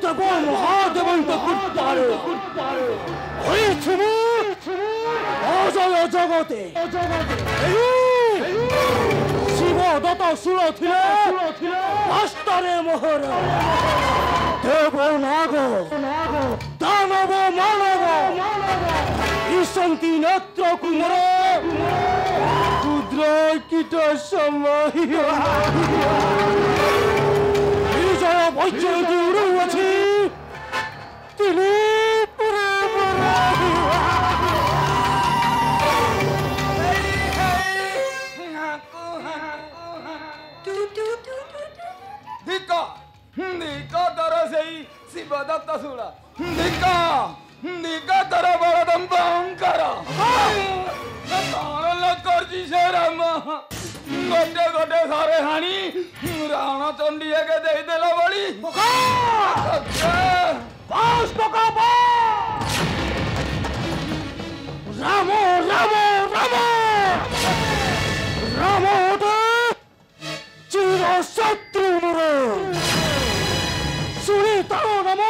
देव महादेवଙ୍କ କୃପାରେ ହୋଇଛି ମୁଁ ଅଜୟ ଜଗତେ ଶିବ ଦତ୍ତ ଶୂଳ ଥିଲେ ଅଷ୍ଟରେ ମୋହର ଦେବ ନାଗ ଦାନବ ମାନବ ଈଶନ୍ତି ନେତ୍ର କୁମର ক্ষুদ্র কীট সময় বিজয় বৈজয়ন্তী উড়ুଅছি তিনি পুরে ତର ସେଇ ଶିବ ଦତ୍ତ ଶୂଳ ତର ବଳଦମ୍ବ ଅଙ୍କାର କଣ କରିଛି ସେ ରାମ ଗୋଟେ ଗୋଟେ ଘରେ ହାଣି ରାଣ ଚଣ୍ଡୀ ଏକେ ଦେଇଦେଲ ବଳି ରାମ ରାମ ରାମ ରାମ ଚିର ଶତ୍ରୁ ମୋର ଶୁଣି ତାର ନାମ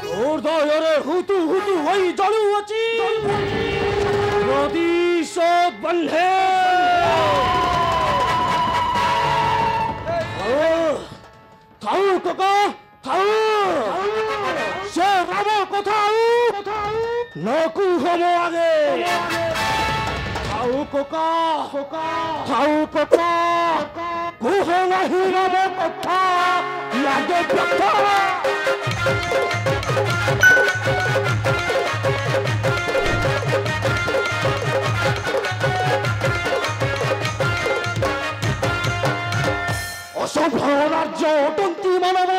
ହୃଦୟରେ ହୁତୁ ହୁତୁ ହୋଇ ଜଳୁଅଛି ପ୍ରତିଶୋଧ ବନ୍ଧେ ଥାଉ କକା ଥାଉ ସେ ରାମ କଥା ନ କୁହ ମୋ ଆଗେ ଥାଉ କକା ଥାଉ କକା କୁହ ନାହିଁ ରାମ କଥା ଲାଗେ ବ୍ୟଥା ଅସଭ୍ୟ ରାଜ୍ୟ ଅଟନ୍ତି ମାନବ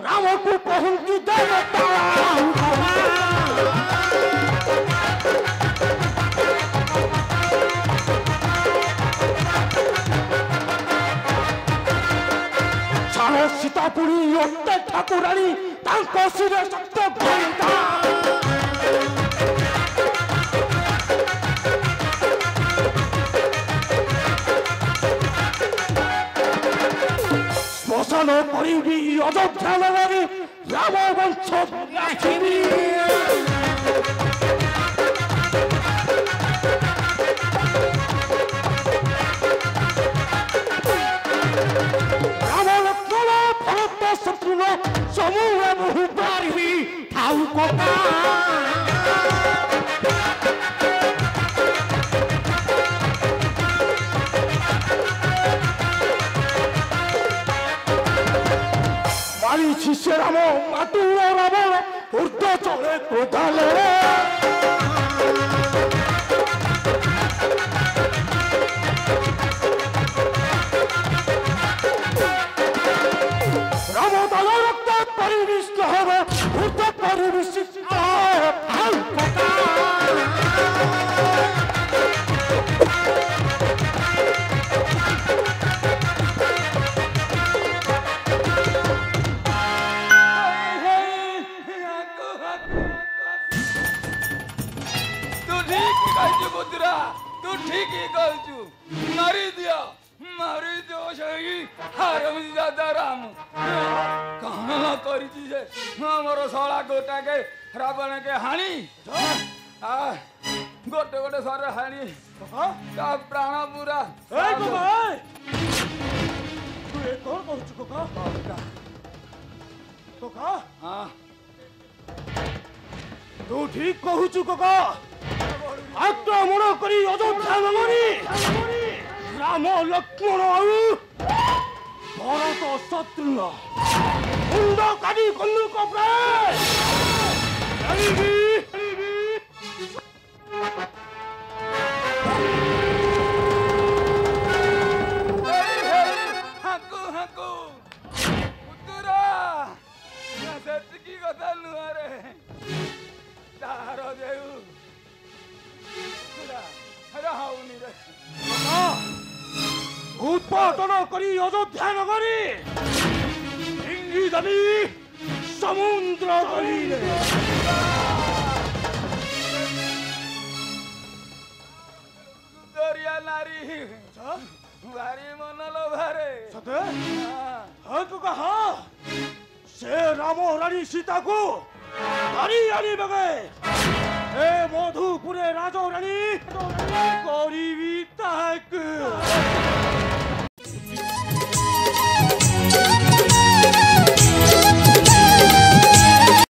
ରାମକୁ କହନ୍ତି ଦେବତା ଛାଡ଼ ସୀତାପୁରୀ ଅଟେ ଠାକୁରାଣୀ ତାଙ୍କ ଶିରେ ସତ୍ୟ ଘଣ୍ଟା ଶ୍ମଶାନ କରିବି ଅଯୋଧ୍ୟା ନଗରୀ ରାମ ବଂଶ ନାଚିବି ରାମ ଲକ୍ଷ୍ମଣ ଭରତ ଶତ୍ରୁଘ୍ନ ସମୂହ ବହୁ ପାରିବି ଥାଉ କକା শিষ্য রাম মাতুল রাবণ ঊর্ধ্ব চলে কোথালে রাম দল রক্ত পরিবিষ্ট হবে ঊর্ধ্ব পরিবিষ্ট तू ठीक ही कहू मारी दियो सही हरमजादा राम कौन करी से मोर शला गोटा के रावण के हाणी गोटे गोटे सर हाणी प्राण पूरा तू ठीक कहू कका आक्रमण करी अयोध्या नगरी राम लक्ष्मण आउ भरत शत्रुघ्न मुंड काटी कन्दुक प्राय କଥା ନୁହଁରେ ତାହାର ଦେଉ उत्पादन करी अयोध्या नगरी हिंगी दमी समुद्र करी दरिया नारी भारी मन लो भारे सते हाँ तो कहा ସେ ରାମ ରାଣୀ ସୀତାକୁ ଧରି ଆଣିବେ ଏ ମଧୁପୁର